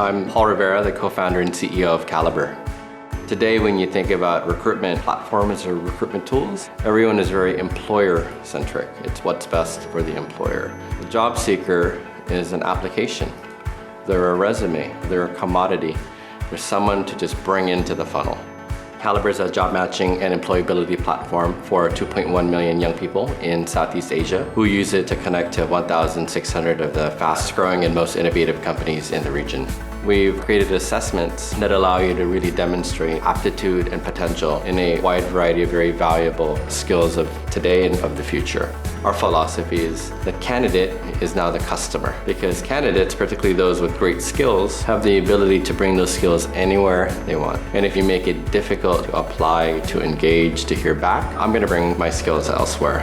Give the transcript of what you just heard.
I'm Paul Rivera, the co-founder and CEO of Kalibrr. Today, when you think about recruitment platforms or recruitment tools, everyone is very employer-centric. It's what's best for the employer. The job seeker is an application. They're a resume, they're a commodity. They're someone to just bring into the funnel. Kalibrr is a job matching and employability platform for 2.1 million young people in Southeast Asia who use it to connect to 1,600 of the fastest growing and most innovative companies in the region. We've created assessments that allow you to really demonstrate aptitude and potential in a wide variety of very valuable skills of today and of the future. Our philosophy is the candidate is now the customer, because candidates, particularly those with great skills, have the ability to bring those skills anywhere they want. And if you make it difficult to apply, to engage, to hear back, I'm going to bring my skills elsewhere.